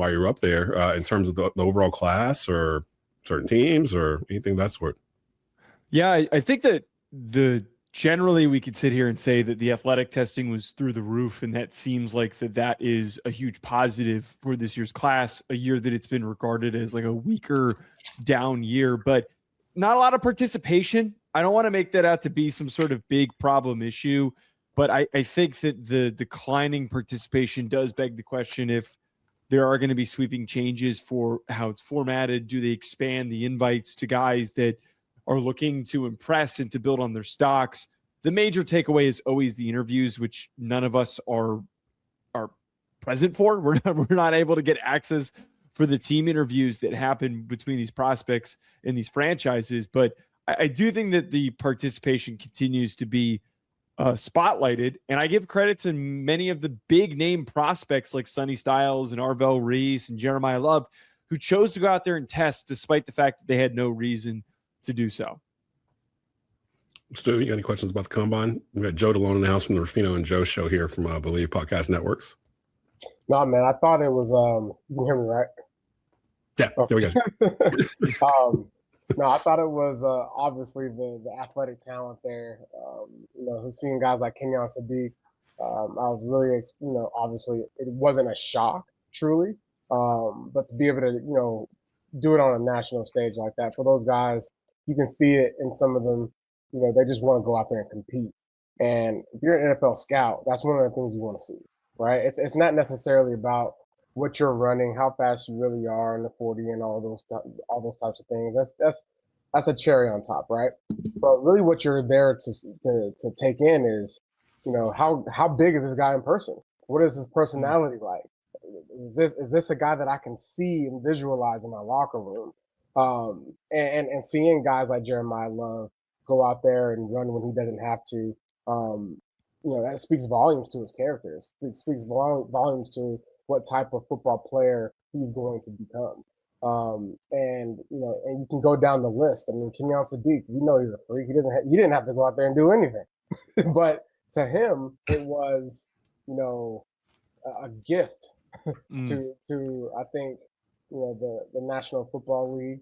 while you're up there in terms of the overall class or certain teams or anything of that sort? Yeah, I think that generally we could sit here and say that the athletic testing was through the roof, and that seems like that is a huge positive for this year's class, a year that it's been regarded as like a weaker down year, but not a lot of participation. I don't want to make that out to be some sort of big problem issue, but I think that the declining participation does beg the question if there are going to be sweeping changes for how it's formatted. Do they expand the invites to guys that are looking to impress and to build on their stocks? The major takeaway is always the interviews, which none of us are present for. We're not able to get access for the team interviews that happen between these prospects and these franchises. But I do think that the participation continues to be spotlighted, and I give credit to many of the big name prospects like Sonny Styles and Arvell Reese and Jeremiah Love, who chose to go out there and test despite the fact that they had no reason to do so. Stu, you got any questions about the combine? We got Joe Deleone in the house from the Ruffino and Joe show here from Believe Podcast Networks. No, man, I thought it was you can hear me, right? Yeah, there we go. No, I thought it was obviously the athletic talent there. Seeing guys like Kenyon Sadiq, I was really, obviously it wasn't a shock, truly, but to be able to, do it on a national stage like that, for those guys, you can see it in some of them, they just want to go out there and compete. And if you're an NFL scout, that's one of the things you want to see, right? It's not necessarily about what you're running, how fast you really are in the 40 and all those types of things. That's a cherry on top, right? But really what you're there to take in is, how big is this guy in person? What is his personality like? Is this a guy that I can see and visualize in my locker room? And seeing guys like Jeremiah Love go out there and run when he doesn't have to, that speaks volumes to his characters. It speaks volumes to what type of football player he's going to become. And you can go down the list. I mean, Kenyon Sadiq, he's a freak. He didn't have to go out there and do anything, but to him, it was, a gift to I think, the National Football League.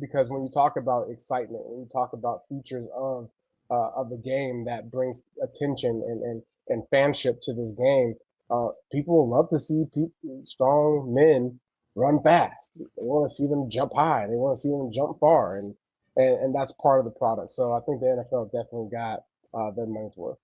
Because when you talk about excitement, when you talk about features of the game that brings attention and fanship to this game, people love to see strong men run fast. They want to see them jump high. They want to see them jump far, and that's part of the product. So I think the NFL definitely got their money's worth.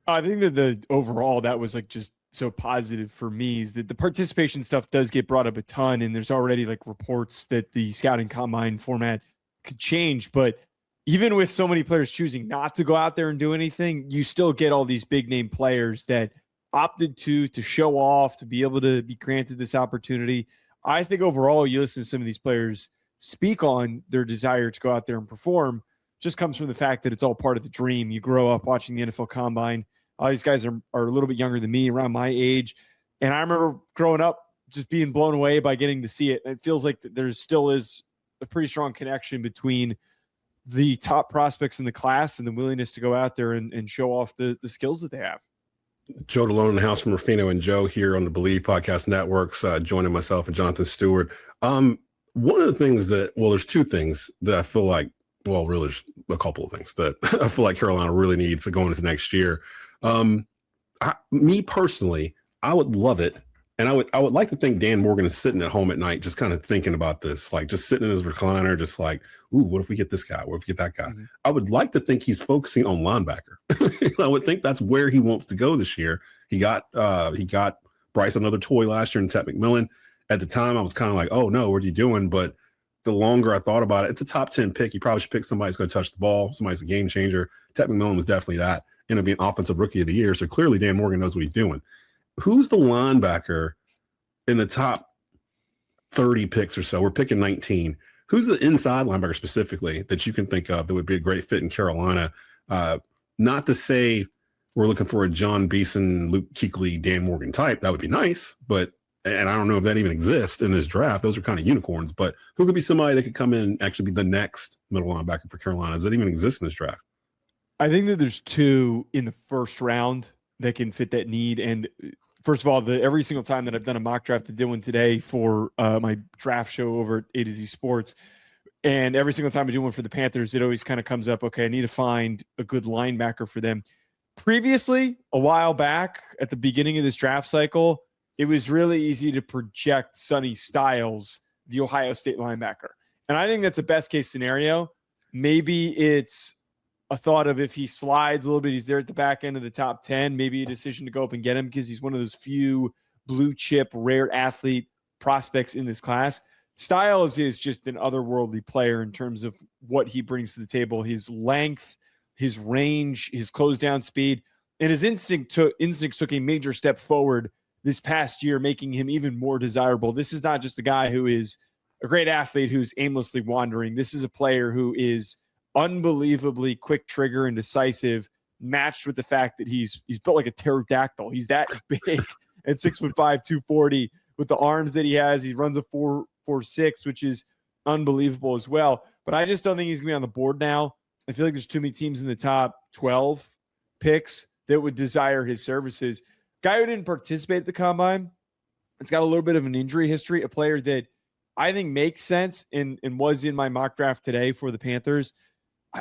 I think that the overall that was like just so positive for me is that the participation stuff does get brought up a ton, and there's already like reports that the scouting combine format could change. But even with so many players choosing not to go out there and do anything, you still get all these big name players that opted to show off, to be able to be granted this opportunity. I think overall, you listen to some of these players speak on their desire to go out there and perform, just comes from the fact that it's all part of the dream. You grow up watching the NFL Combine. All these guys are a little bit younger than me, around my age. And I remember growing up just being blown away by getting to see it. And it feels like there still is a pretty strong connection between the top prospects in the class and the willingness to go out there and show off the skills that they have. Joe Deleone in the house from Ruffino and Joe here on the Believe Podcast Networks, joining myself and Jonathan Stewart. One of the things there's two things that I feel like, really there's a couple of things that I feel like Carolina really needs to go into next year. Me personally, I would love it. And I would like to think Dan Morgan is sitting at home at night, just kind of thinking about this, like just sitting in his recliner, just like, ooh, what if we get this guy? What if we get that guy? Mm-hmm. I would like to think he's focusing on linebacker. I would think that's where he wants to go this year. He got Bryce another toy last year in Ted McMillan. At the time, I was kind of like, oh no, what are you doing? But the longer I thought about it, it's a top 10 pick. You probably should pick somebody who's going to touch the ball. Somebody's a game changer. Ted McMillan was definitely that. Ended up being offensive rookie of the year. So clearly Dan Morgan knows what he's doing. Who's the linebacker in the top 30 picks or so? We're picking 19. Who's the inside linebacker specifically that you can think of that would be a great fit in Carolina? Not to say we're looking for a John Beeson, Luke Kuechly, Dan Morgan type. That would be nice, and I don't know if that even exists in this draft. Those are kind of unicorns, but who could be somebody that could come in and actually be the next middle linebacker for Carolina? Does that even exist in this draft? I think that there's two in the first round that can fit that need. And first of all, every single time that I've done a mock draft, I did one today for my draft show over at A to Z Sports. And every single time I do one for the Panthers, it always kind of comes up, okay, I need to find a good linebacker for them. Previously, a while back at the beginning of this draft cycle, it was really easy to project Sonny Styles, the Ohio State linebacker. And I think that's a best case scenario. Maybe it's a thought of if he slides a little bit, he's there at the back end of the top 10, maybe a decision to go up and get him because he's one of those few blue chip, rare athlete prospects in this class. Styles is just an otherworldly player in terms of what he brings to the table, his length, his range, his close down speed, and his instincts took a major step forward this past year, making him even more desirable. This is not just a guy who is a great athlete who's aimlessly wandering. This is a player who is unbelievably quick trigger and decisive, matched with the fact that he's built like a pterodactyl. He's that big at 6'5", 240 with the arms that he has. He runs a 4.46, which is unbelievable as well. But I just don't think he's gonna be on the board now. I feel like there's too many teams in the top 12 picks that would desire his services. Guy who didn't participate at the combine, it's got a little bit of an injury history, a player that I think makes sense and was in my mock draft today for the Panthers.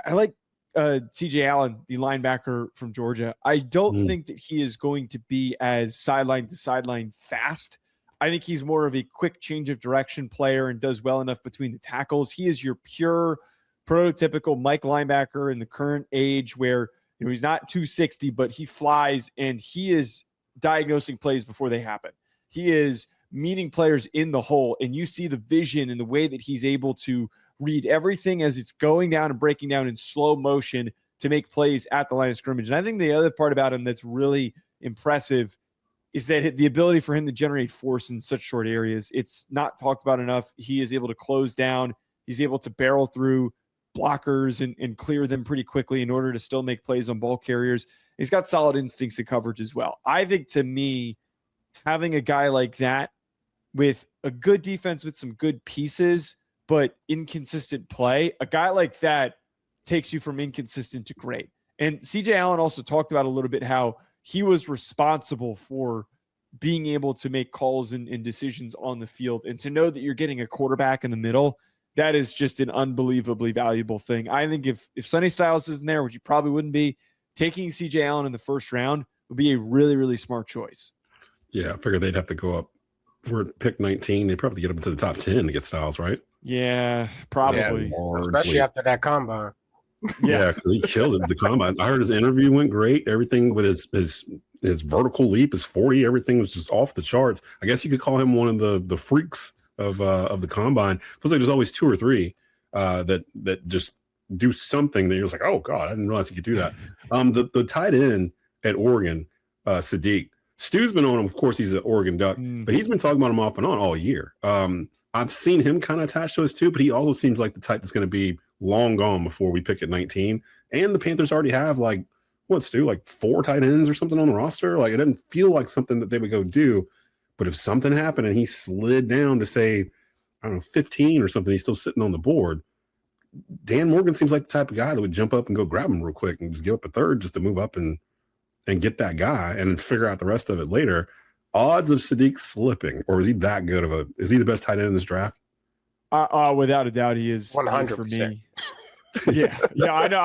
I like CJ Allen, the linebacker from Georgia. I don't think that he is going to be as sideline to sideline fast. I think he's more of a quick change of direction player and does well enough between the tackles. He is your pure prototypical Mike linebacker in the current age where he's not 260, but he flies and he is diagnosing plays before they happen. He is meeting players in the hole, and you see the vision and the way that he's able to read everything as it's going down and breaking down in slow motion to make plays at the line of scrimmage. And I think the other part about him that's really impressive is that the ability for him to generate force in such short areas. It's not talked about enough. He is able to close down. He's able to barrel through blockers and clear them pretty quickly in order to still make plays on ball carriers. He's got solid instincts and coverage as well. I think, to me, having a guy like that with a good defense with some good pieces but inconsistent play, a guy like that takes you from inconsistent to great. And CJ Allen also talked about a little bit how he was responsible for being able to make calls and decisions on the field. And to know that you're getting a quarterback in the middle, that is just an unbelievably valuable thing. I think if Sonny Styles isn't there, which he probably wouldn't be, taking CJ Allen in the first round would be a really, really smart choice. Yeah, I figured they'd have to go up for pick 19. They'd probably get up into the top 10 to get Styles, right? Yeah, probably. Yeah, especially after that combine. Yeah, because he killed it at the combine. I heard his interview went great. Everything with his vertical leap, his 40, everything was just off the charts. I guess you could call him one of the freaks of the combine. Plus, like, there's always two or three that just do something that you're just like, oh God, I didn't realize he could do that. The tight end at Oregon, Sadiq, Stu's been on him. Of course, he's an Oregon Duck, but he's been talking about him off and on all year. I've seen him kind of attached to us too, but he also seems like the type that's going to be long gone before we pick at 19. And the Panthers already have like 4 tight ends or something on the roster. Like, it doesn't feel like something that they would go do. But if something happened and he slid down to, say, I don't know, 15 or something, he's still sitting on the board. Dan Morgan seems like the type of guy that would jump up and go grab him real quick and just give up a third just to move up and get that guy and then figure out the rest of it later. Odds of Sadiq slipping, or is he that good of is he the best tight end in this draft? Without a doubt, he is 100% for me. Yeah, I know.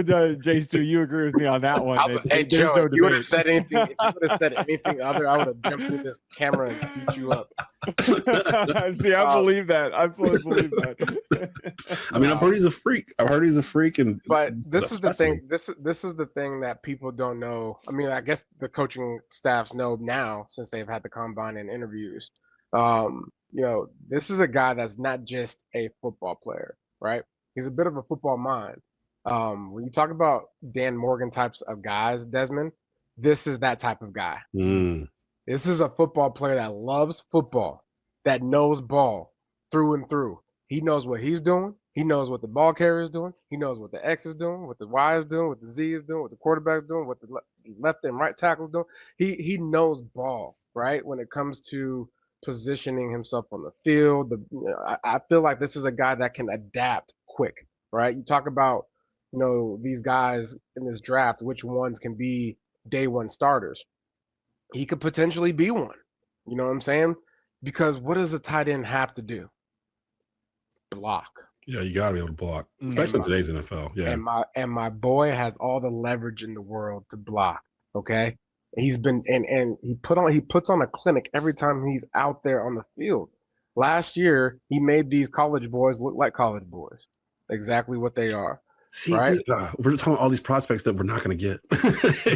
Jace, too, you agree with me on that one. Hey, Joe, if you would have said anything, other, I would have jumped through this camera and beat you up. See, I believe that. I fully believe that. I mean, I've heard he's a freak. But this is the thing. This is the thing that people don't know. I mean, I guess the coaching staffs know now since they've had the combine and interviews. This is a guy that's not just a football player, right? He's a bit of a football mind. When you talk about Dan Morgan types of guys, Desmond, this is that type of guy. This is a football player that loves football, that knows ball through and through. He knows what he's doing. He knows what the ball carrier is doing. He knows what the X is doing, what the Y is doing, what the Z is doing, what the quarterback's doing, what the left and right tackle's doing. He knows ball, right? When it comes to positioning himself on the field, I feel like this is a guy that can adapt quick, right? You talk about, these guys in this draft, which ones can be day one starters. he could potentially be one. You know what I'm saying? Because what does a tight end have to do? Block. Yeah, you got to be able to block, especially in today's NFL. Yeah. And my boy has all the leverage in the world to block. Okay. He's been and he puts on a clinic every time he's out there on the field. Last year, he made these college boys look like college boys. Exactly what they are. See, right? We're talking about all these prospects that we're not going to get.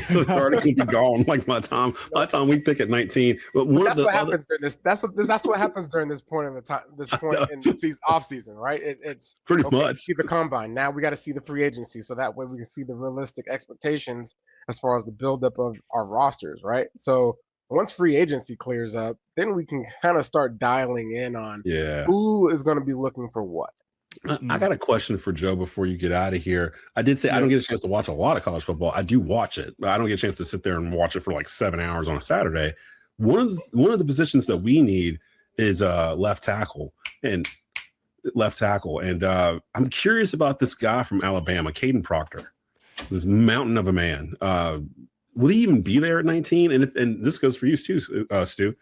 They're already going to be gone. Like by the time we pick at 19. But that's what happens during this. That's what happens during this point in the time. This point in the off season, right? It's pretty much. See the combine. Now we got to see the free agency, so that way we can see the realistic expectations as far as the buildup of our rosters, right? So once free agency clears up, then we can kind of start dialing in on who is going to be looking for what. I got a question for Joe before you get out of here. I did say I don't get a chance to watch a lot of college football. I do watch it, but I don't get a chance to sit there and watch it for like 7 hours on a Saturday. One of the positions that we need is left tackle. And I'm curious about this guy from Alabama, Caden Proctor, this mountain of a man. Will he even be there at 19? And this goes for you too, Stu.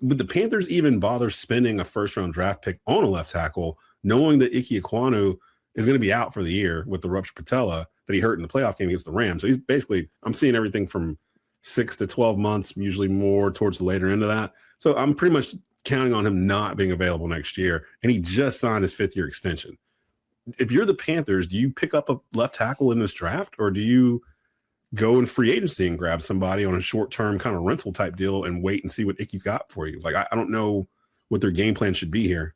Would the Panthers even bother spending a first-round draft pick on a left tackle, knowing that Ike Ekwonu is going to be out for the year with the ruptured patella that he hurt in the playoff game against the Rams? So he's basically, I'm seeing everything from 6 to 12 months, usually more towards the later end of that. So I'm pretty much counting on him not being available next year. And he just signed his 5th-year extension. If you're the Panthers, do you pick up a left tackle in this draft, or do you go in free agency and grab somebody on a short-term kind of rental type deal and wait and see what Icky's got for you? Like, I don't know what their game plan should be here.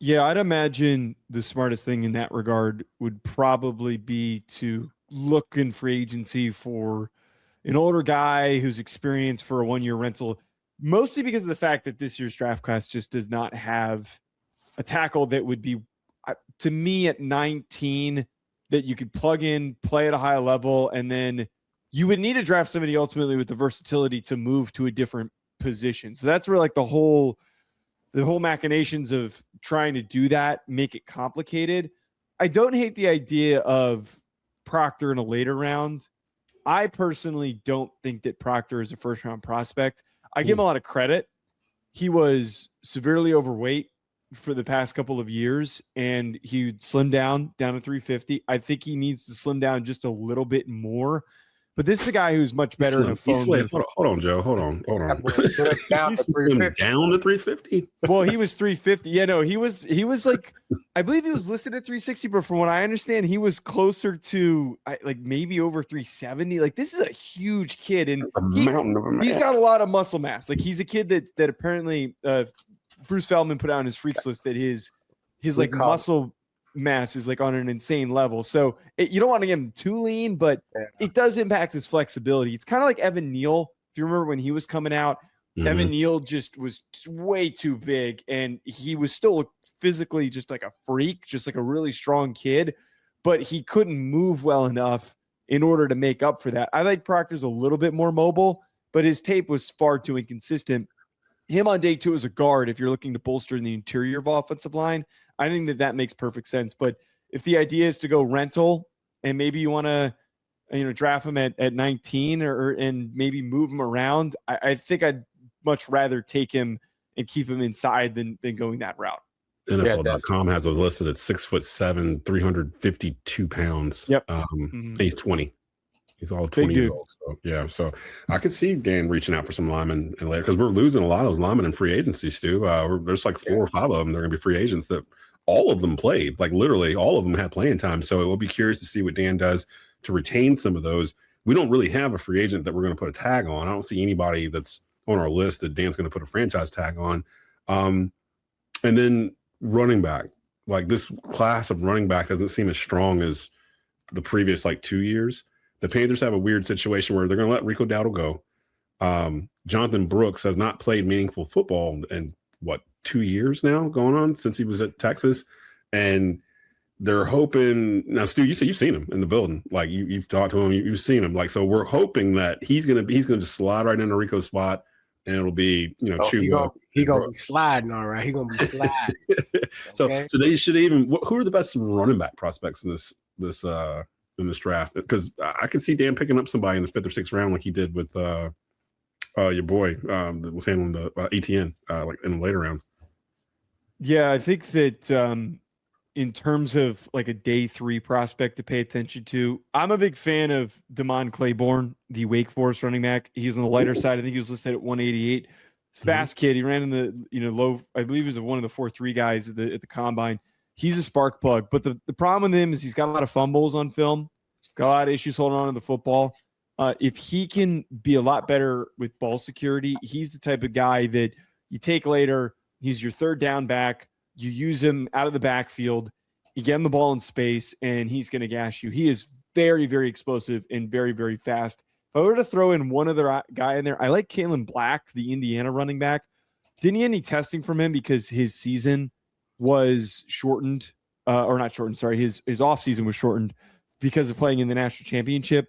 Yeah, I'd imagine the smartest thing in that regard would probably be to look in free agency for an older guy who's experienced for a 1-year rental, mostly because of the fact that this year's draft class just does not have a tackle that would be, to me, at 19, that you could plug in, play at a high level, and then you would need to draft somebody ultimately with the versatility to move to a different position. So that's where like the whole machinations of trying to do that make it complicated. I don't hate the idea of Proctor in a later round. I personally don't think that Proctor is a first-round prospect. I give him a lot of credit. He was severely overweight for the past couple of years, and he slimmed down to 350. I think he needs to slim down just a little bit more. But this is a guy who's much better in a phone. Hold on, Joe. Hold on. Down to 350. Well, he was 350. Yeah, no, he was like, I believe he was listed at 360, but from what I understand, he was closer to like maybe over 370. Like, this is a huge kid, and he's got a lot of muscle mass. Like, he's a kid that apparently Bruce Feldman put out on his freaks list that his like muscle mass is like on an insane level. So you don't want to get him too lean, but it does impact his flexibility. It's kind of like Evan Neal. If you remember when he was coming out, Evan Neal just was way too big, and he was still physically just like a freak, just like a really strong kid, but he couldn't move well enough in order to make up for that. I like Proctor's a little bit more mobile, but his tape was far too inconsistent. Him on day 2 as a guard, if you're looking to bolster in the interior of offensive line, I think that makes perfect sense. But if the idea is to go rental and maybe you want to, draft him at 19 and maybe move him around, I think I'd much rather take him and keep him inside than going that route. NFL.com has those listed at 6'7", 352 pounds. Yep. He's 20. He's all 20 years old. So, yeah. So I could see Dan reaching out for some linemen and later, because we're losing a lot of those linemen in free agency, Stu. There's like 4 or 5 of them. They're going to be free agents that all of them played. Like literally all of them had playing time. So it will be curious to see what Dan does to retain some of those. We don't really have a free agent that we're going to put a tag on. I don't see anybody that's on our list that Dan's going to put a franchise tag on. And then running back. Like this class of running back doesn't seem as strong as the previous like 2 years. The Panthers have a weird situation where they're going to let Rico Dowdle go. Jonathan Brooks has not played meaningful football in 2 years now going on since he was at Texas. And they're hoping now, Stu, you said you've seen him in the building. Like you've talked to him, you've seen him. Like, so we're hoping that he's going to just slide right into Rico's spot, and it'll be, he gonna be sliding. All right. He going to be sliding. Okay. So they should who are the best running back prospects in this draft? Because I could see Dan picking up somebody in the 5th or 6th round like he did with your boy that was handling the ATN like in the later rounds. Yeah, I think that in terms of like a day 3 prospect to pay attention to, I'm a big fan of Damon Claiborne, the Wake Forest running back. He's on the lighter side. I think he was listed at 188. Fast kid. He ran in the low. I believe he was one of the 4.3 guys at the combine. He's a spark plug. But the problem with him is he's got a lot of fumbles on film. Got a lot of issues holding on to the football. If he can be a lot better with ball security, he's the type of guy that you take later. He's your third down back. You use him out of the backfield. You get him the ball in space, and he's going to gash you. He is very, very explosive and very, very fast. If I were to throw in one other guy in there, I like Kalen Black, the Indiana running back. Didn't get any testing from him because his season was shortened, or not shortened, sorry. His offseason was shortened because of playing in the national championship.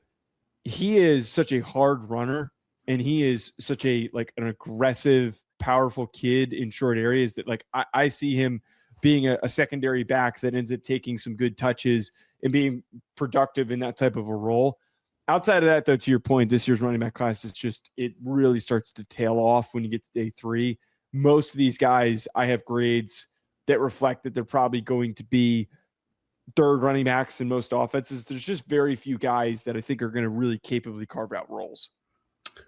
He is such a hard runner, and he is such an aggressive, powerful kid in short areas that I see him being a secondary back that ends up taking some good touches and being productive in that type of a role. Outside of that, though, to your point, this year's running back class is it really starts to tail off when you get to day 3. Most of these guys, I have grades that reflect that they're probably going to be third running backs in most offenses. There's just very few guys that I think are going to really capably carve out roles.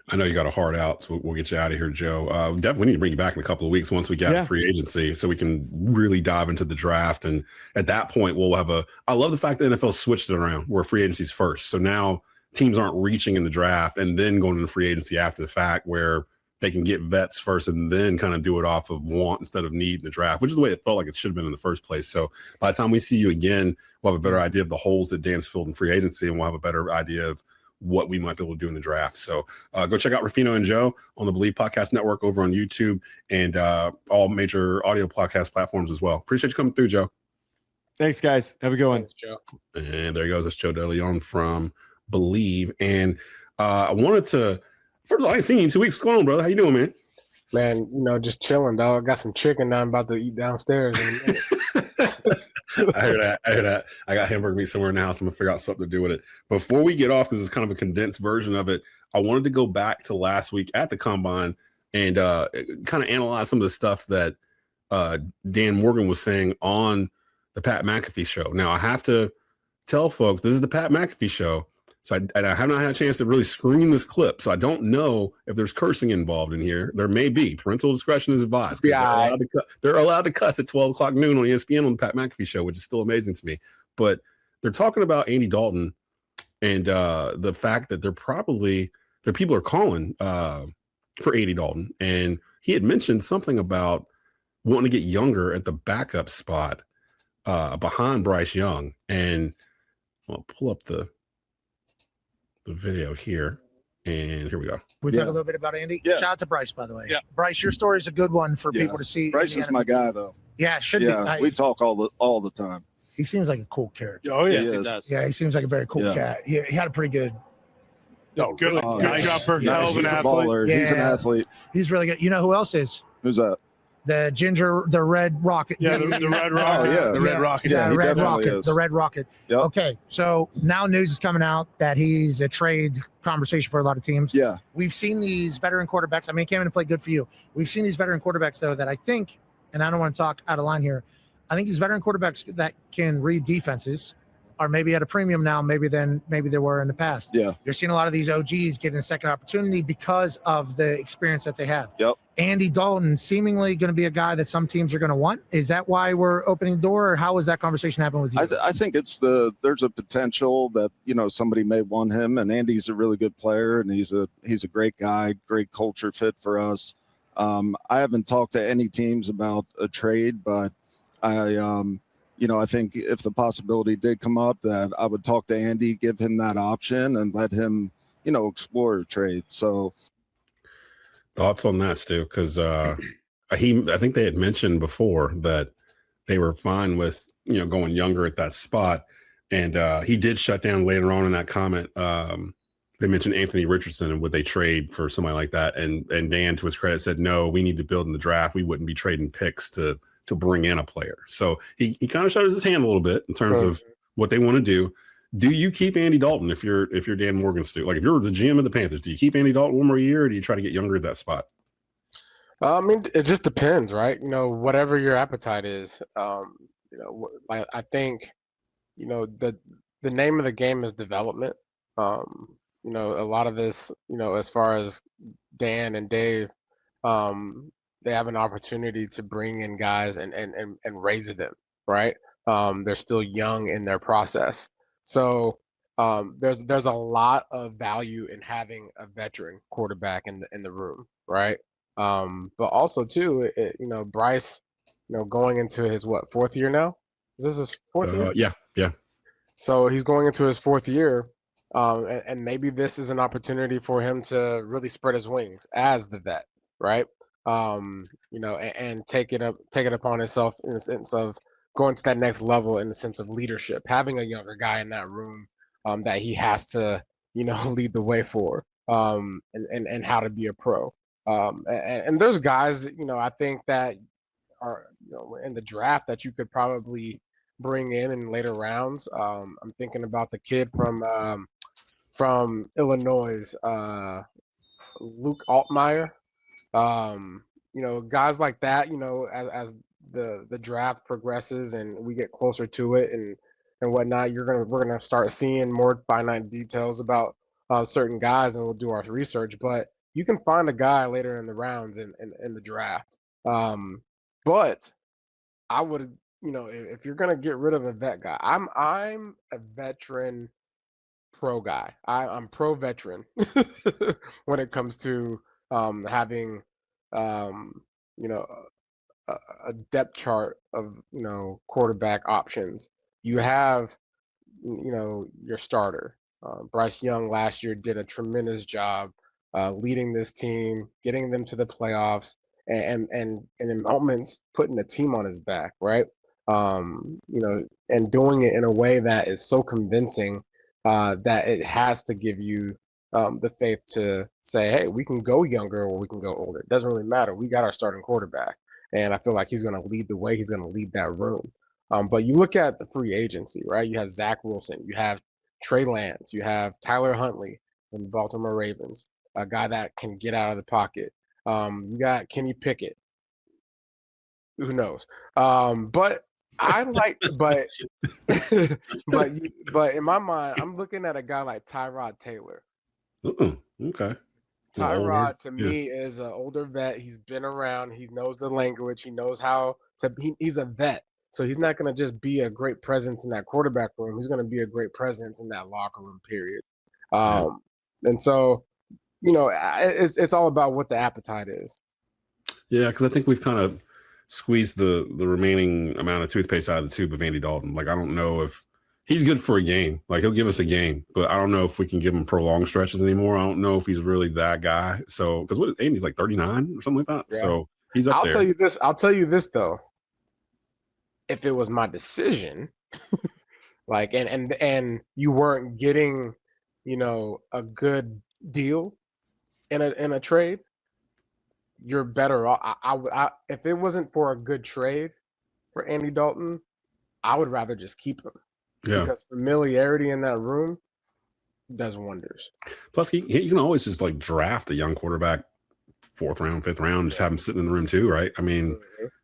I know you got a hard out, so we'll get you out of here, Joe. Definitely need to bring you back in a couple of weeks once we get free agency so we can really dive into the draft. And at that point, we'll have I love the fact that NFL switched it around where free agency's first. So now teams aren't reaching in the draft and then going into free agency after the fact where they can get vets first and then kind of do it off of want instead of need in the draft, which is the way it felt like it should have been in the first place. So by the time we see you again, we'll have a better idea of the holes that Dan's filled in free agency, and we'll have a better idea of what we might be able to do in the draft. So go check out Ruffino and Joe on the Believe Podcast Network over on YouTube and all major audio podcast platforms as well. Appreciate you coming through, Joe. Thanks, guys. Have a good one. Thanks, Joe. And there he goes. That's Joe Deleone from Believe. And I wanted to, first of all, I ain't seen you in 2 weeks. What's going on, brother? How you doing, man? Man, just chilling, dog. Got some chicken that I'm about to eat downstairs. I heard that. I got hamburger meat somewhere in the house. I'm gonna figure out something to do with it. Before we get off, because it's kind of a condensed version of it, I wanted to go back to last week at the Combine and kind of analyze some of the stuff that Dan Morgan was saying on the Pat McAfee show. Now, I have to tell folks, this is the Pat McAfee show. So I have not had a chance to really screen this clip. So I don't know if there's cursing involved in here. There may be. Parental discretion is advised. Yeah. They're allowed to cuss at 12 o'clock noon on ESPN on the Pat McAfee show, which is still amazing to me. But they're talking about Andy Dalton and the fact that people are calling for Andy Dalton. And he had mentioned something about wanting to get younger at the backup spot behind Bryce Young. And I'll pull up the video here, and here we go. We talk a little bit about Andy. Yeah. Shout out to Bryce, by the way. Yeah. Bryce, your story is a good one for people to see. Bryce is my guy, though. Yeah, should be. We talk all the time. He seems like a cool character. Oh, yes, he does. Yeah, he seems like a very cool cat. He had a pretty good. Good jumper. Yeah, He's an a baller. Yeah. He's an athlete. He's really good. You know who else is? Who's that? The Red Rocket. Yeah, the Red Rocket. Oh, yeah. The Red Rocket. Yeah, he Red definitely Rocket. is. The Red Rocket. Yep. Okay, so now news is coming out that he's a trade conversation for a lot of teams. Yeah. We've seen these veteran quarterbacks. I mean, he came in and played good for you. We've seen these veteran quarterbacks, though, that I think, and I don't want to talk out of line here, I think these veteran quarterbacks that can read defenses are maybe at a premium now, maybe they were in the past. Yeah. You're seeing a lot of these OGs getting a second opportunity because of the experience that they have. Yep. Andy Dalton seemingly going to be a guy that some teams are going to want. Is that why we're opening the door, or how was that conversation happen with you? I think there's a potential that, somebody may want him, and Andy's a really good player, and he's a great guy, great culture fit for us. I haven't talked to any teams about a trade, but I think if the possibility did come up, that I would talk to Andy, give him that option, and let him, explore a trade. So, thoughts on that, Stu? Because I think they had mentioned before that they were fine with going younger at that spot, and he did shut down later on in that comment. They mentioned Anthony Richardson and would they trade for somebody like that, and Dan, to his credit, said no. We need to build in the draft. We wouldn't be trading picks to bring in a player. So he kind of shut his hand a little bit in terms of what they want to do. Do you keep Andy Dalton if you're Dan Morgenstern? Like if you're the GM of the Panthers, do you keep Andy Dalton one more year, or do you try to get younger at that spot? I mean, it just depends, right? Whatever your appetite is. I think, the name of the game is development. A lot of this, as far as Dan and Dave, they have an opportunity to bring in guys and raise them, right? They're still young in their process. So there's a lot of value in having a veteran quarterback in the room, right? But also too, Bryce, going into his fourth year now? Is this his fourth year? Yeah. So he's going into his fourth year, and maybe this is an opportunity for him to really spread his wings as the vet, right? And take it upon himself in the sense of going to that next level in the sense of leadership, having a younger guy in that room that he has to, lead the way for, and how to be a pro. And there's guys, I think that are, in the draft that you could probably bring in later rounds. I'm thinking about the kid from Illinois, Luke Altmaier. Guys like that, as the draft progresses and we get closer to it and whatnot, we're gonna start seeing more finite details about certain guys, and we'll do our research. But you can find a guy later in the rounds in the draft. But I would, if you're gonna get rid of a vet guy, I'm a veteran pro guy. I'm pro veteran when it comes to having a depth chart of quarterback options. You have your starter. Bryce Young last year did a tremendous job leading this team, getting them to the playoffs, and in moments putting the team on his back, right? And doing it in a way that is so convincing that it has to give you the faith to say, hey, we can go younger or we can go older. It doesn't really matter. We got our starting quarterback, and I feel like he's going to lead the way. He's going to lead that room. But you look at the free agency, right? You have Zach Wilson, you have Trey Lance, you have Tyler Huntley from the Baltimore Ravens, a guy that can get out of the pocket. You got Kenny Pickett. Who knows? But I like, but but in my mind, I'm looking at a guy like Tyrod Taylor. Okay. Tyrod to me is an older vet. He's been around. He knows the language. He knows how to. He's a vet, so he's not going to just be a great presence in that quarterback room. He's going to be a great presence in that locker room. Period. And so, it's all about what the appetite is. Yeah, because I think we've kind of squeezed the remaining amount of toothpaste out of the tube of Andy Dalton. Like, I don't know if he's good for a game. Like, he'll give us a game, but I don't know if we can give him prolonged stretches anymore. I don't know if he's really that guy. So, because Andy's like 39 or something like that. Yeah. So he's up there. I'll tell you this though. If it was my decision, like, and you weren't getting, a good deal in a trade, you're better off. I if it wasn't for a good trade for Andy Dalton, I would rather just keep him. Yeah. Because familiarity in that room does wonders. Plus, you can always just like draft a young quarterback, 4th round, 5th round, just have him sitting in the room too, right? I mean,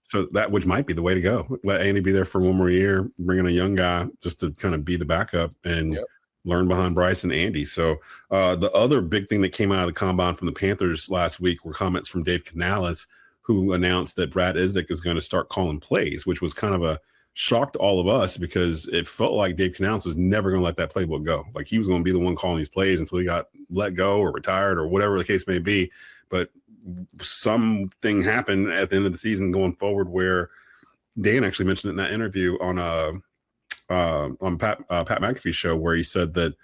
so that which might be the way to go. Let Andy be there for one more year, bring in a young guy just to kind of be the backup and learn behind Bryce and Andy. So the other big thing that came out of the combine from the Panthers last week were comments from Dave Canales, who announced that Brad Isnick is going to start calling plays, which was kind of a shock to all of us because it felt like Dave Canales was never going to let that playbook go. Like he was going to be the one calling these plays until he got let go or retired or whatever the case may be. But something happened at the end of the season going forward where Dan actually mentioned it in that interview on Pat McAfee's show where he said that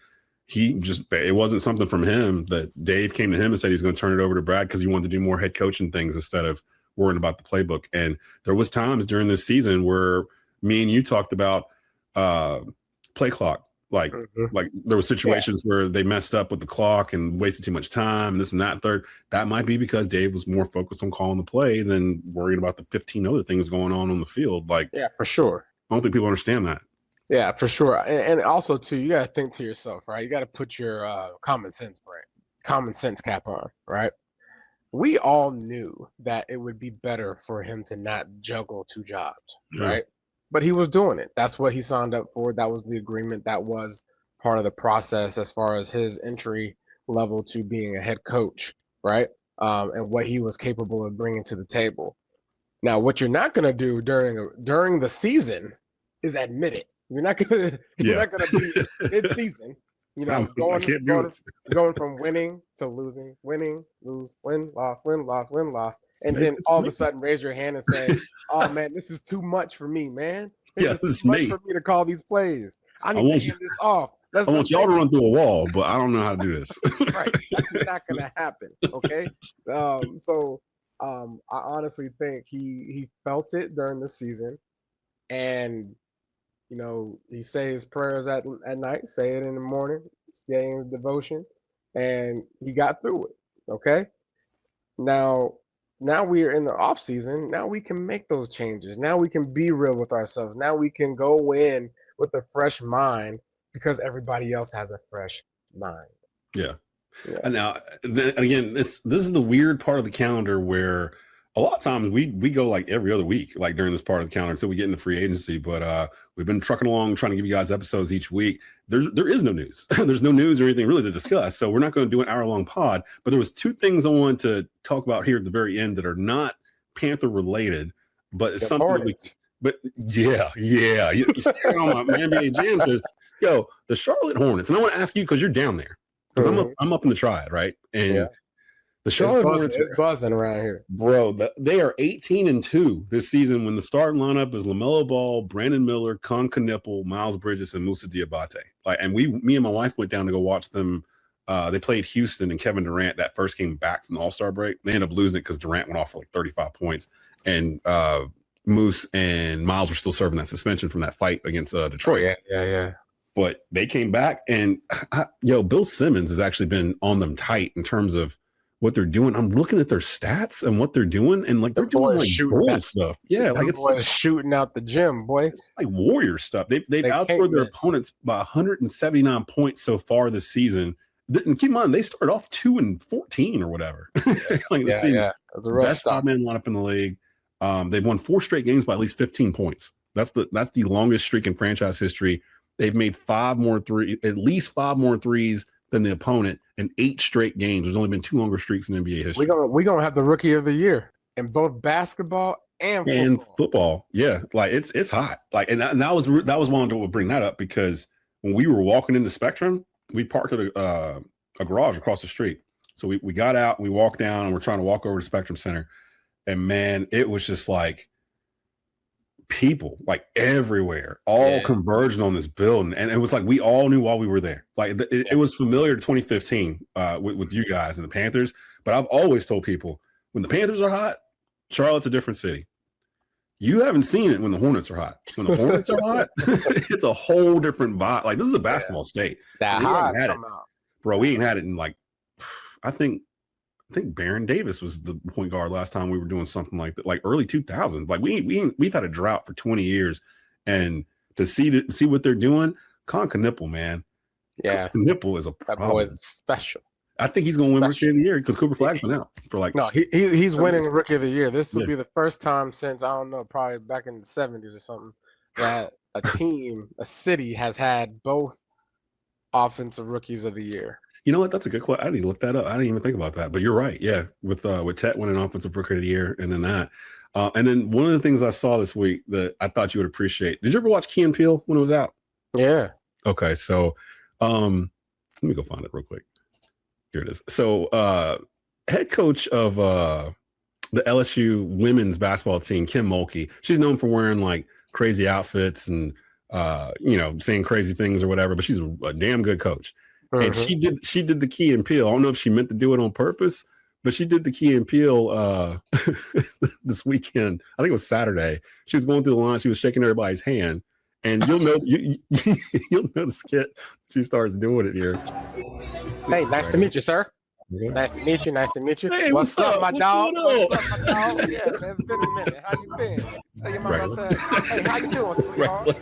it wasn't something from him, that Dave came to him and said he's going to turn it over to Brad because he wanted to do more head coaching things instead of worrying about the playbook. And there was times during this season where me and you talked about play clock. Like there were situations where they messed up with the clock and wasted too much time and this and that and third. That might be because Dave was more focused on calling the play than worrying about the 15 other things going on the field. Like, yeah, for sure. I don't think people understand that. Yeah, for sure. And also too, you gotta think to yourself, right? You gotta put your common sense cap on, right? We all knew that it would be better for him to not juggle two jobs, right? But he was doing it. That's what he signed up for. That was the agreement. That was part of the process as far as his entry level to being a head coach, right? And what he was capable of bringing to the table. Now, what you're not going to do during the season is admit it. You're not going to be mid-season. You know, going from winning to losing, winning, lose, win, loss, and then all of a sudden raise your hand and say, "Oh man, this is too much for me, man. This is too much for me to call these plays. I need to hand this off." I want y'all to run through a wall, but I don't know how to do this. Right, that's not going to happen. Okay, so I honestly think he felt it during the season, and you know, he say his prayers at night, say it in the morning, stay in his devotion, and he got through it. Okay. Now we are in the off season. Now we can make those changes. Now we can be real with ourselves. Now we can go in with a fresh mind because everybody else has a fresh mind. Yeah. And now, again, this is the weird part of the calendar where a lot of times we go like every other week, like during this part of the calendar until we get into free agency. But we've been trucking along, trying to give you guys episodes each week. There is no news. There's no news or anything really to discuss. So we're not going to do an hour-long pod. But there was two things I wanted to talk about here at the very end that are not Panther related, but it's something Hornets. But yeah. You see it on my NBA Jam says, yo, the Charlotte Hornets. And I want to ask you because you're down there. Because I'm up in the Triad, right? And the Charlotte Hornets is buzzing around here, bro. They are 18-2 this season when the starting lineup is LaMelo Ball, Brandon Miller, Con Knipple, Miles Bridges, and Moussa Diabate. Like, and me and my wife went down to go watch them. They played Houston and Kevin Durant that first game back from the All-Star break. They ended up losing it because Durant went off for like 35 points, and Moose and Miles were still serving that suspension from that fight against Detroit. Yeah. But they came back, and Bill Simmons has actually been on them tight in terms of what they're doing. I'm looking at their stats and what they're doing, and like they're doing like goal stuff. Yeah, like it's like shooting out the gym, boy. It's like Warrior stuff. They've outscored their opponents by 179 points so far this season. And keep in mind, they started off 2-14 or whatever. Like the season. That's the best 5-man lineup in the league. They've won 4 straight games by at least 15 points. That's the longest streak in franchise history. They've made at least 5 more threes than the opponent in 8 straight games. There's only been 2 longer streaks in NBA history. We're gonna have the rookie of the year in both basketball and football. Yeah, like it's hot. Like, and that was one that would bring that up because when we were walking into Spectrum, we parked at a garage across the street. So we got out, we walked down, and we're trying to walk over to Spectrum Center, and man, it was just like people like everywhere, all converging on this building, and it was like we all knew while we were there. Like it was familiar to 2015 with you guys and the Panthers, but I've always told people when the Panthers are hot, Charlotte's a different city. You haven't seen it when the Hornets are hot. When the Hornets are hot, it's a whole different vibe. Like this is a basketball state. That hot bro. We ain't had it in like I think Baron Davis was the point guard last time we were doing something like that, like early 2000s. Like we've had a drought for 20 years, and to see what they're doing, Con Knipple, man. Yeah, Knipple is a problem. That boy is special. I think he's going to win Rookie of the Year because Cooper Flagg's been out for like. No, he's winning Rookie of the Year. This will be the first time since I don't know, probably back in the 70s or something, that a city has had both offensive rookies of the year. You know what? That's a good question. I didn't even look that up. I didn't even think about that. But you're right. Yeah, with Tet winning Offensive Rookie of the Year, and then that, and then one of the things I saw this week that I thought you would appreciate. Did you ever watch Key and Peele when it was out? Yeah. Okay, so let me go find it real quick. Here it is. So head coach of the LSU women's basketball team, Kim Mulkey. She's known for wearing like crazy outfits and saying crazy things or whatever. But she's a damn good coach. And she did the Key and Peele. I don't know if she meant to do it on purpose, but she did the Key and Peele this weekend. I think it was Saturday. She was going through the line. She was shaking everybody's hand, and you'll know the skit. She starts doing it here. Hey, nice to meet you, sir. Nice to meet you. Hey, what's up, my dog? What's up, my dog? Yeah, man, it's been a minute. How you been? Tell your mama I said, hey, how you doing, sweetheart?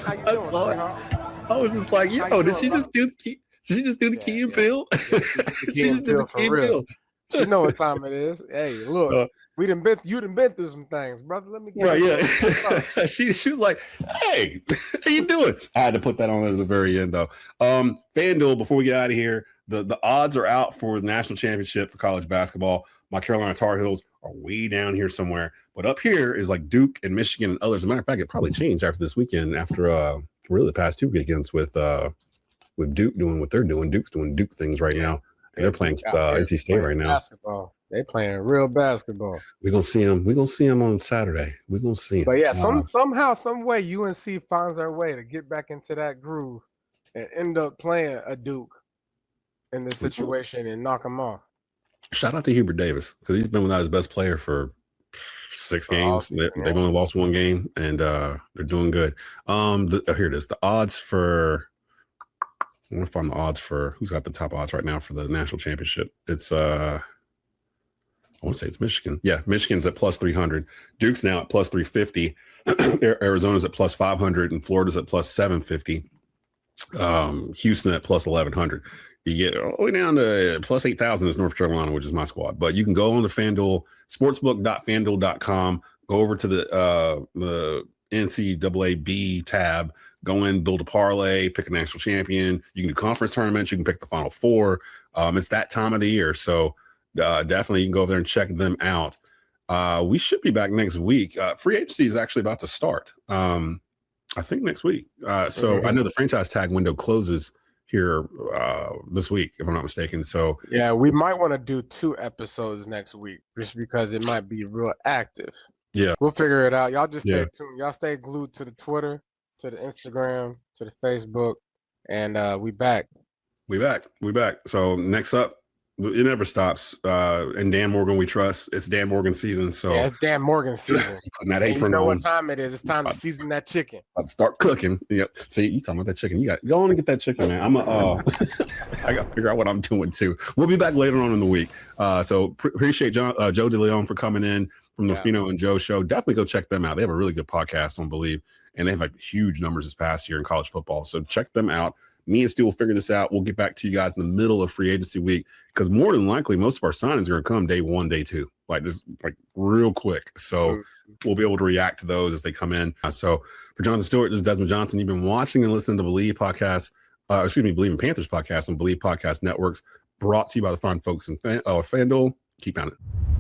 How you I doing, saw it. sweetheart? I was just like, How yo, you did doing, she love? just do the key? Did she just do the key and Yeah. Peele? The She just did the for key and real. Peele. She know what time it is. Hey, look, So, you done been through some things, brother. Let me get right, What's yeah. she was like, hey, how you doing? I had to put that on at the very end though. FanDuel, before we get out of here, the odds are out for the national championship for college basketball. My Carolina Tar Heels are way down here somewhere, but up here is like Duke and Michigan and others. As a matter of fact, it probably changed after this weekend, after really the past two weekends with Duke doing what they're doing. Duke's doing Duke things right now, and they're playing NC State right now. Basketball. They playing real basketball. We're gonna see them. We're gonna see them on Saturday. We're gonna see them. But yeah, somehow, some way, UNC finds their way to get back into that groove and end up playing a Duke in this situation and knock them off. Shout out to Hubert Davis, because he's been without his best player for 6 games. They've only lost 1 game, and they're doing good. Here it is. The odds for. I want to find the odds for who's got the top odds right now for the national championship. It's I want to say it's Michigan. Yeah, Michigan's at plus 300. Duke's now at plus 350. Arizona's at plus 500, and Florida's at plus 750. Houston at plus 1100. You get all the way down to plus 8,000 is North Carolina, which is my squad. But you can go on to FanDuel, sportsbook.fanduel.com, go over to the NCAA tab, go in, build a parlay, pick a national champion. You can do conference tournaments. You can pick the Final Four. It's that time of the year. So definitely you can go over there and check them out. We should be back next week. Free agency is actually about to start. I think next week. So I know the franchise tag window closes here this week, if I'm not mistaken. So yeah, we might want to do 2 episodes next week just because it might be real active. Yeah, we'll figure it out. Y'all just stay tuned. Y'all stay glued to the Twitter, to the Instagram, to the Facebook, and we back. We back. So next up, it never stops. And Dan Morgan, we trust. It's Dan Morgan season. So yeah, it's Dan Morgan season. You know what time it is. It's time to season that chicken. I'd start cooking. Yep. See, you talking about that chicken. You got go on and get that chicken, man. I got to figure out what I'm doing too. We'll be back later on in the week. So appreciate Joe Deleone for coming in from the Ruffino and Joe show. Definitely go check them out. They have a really good podcast on Believe, and they have like huge numbers this past year in college football. So check them out. Me and Stu will figure this out. We'll get back to you guys in the middle of free agency week, because more than likely most of our signings are going to come day 1, day 2, like just like real quick. So we'll be able to react to those as they come in. So for Jonathan Stewart, this is Desmond Johnson. You've been watching and listening to Believe podcast, Believe in Panthers podcast on Believe Podcast Networks, brought to you by the fine folks in FanDuel. Keep on it.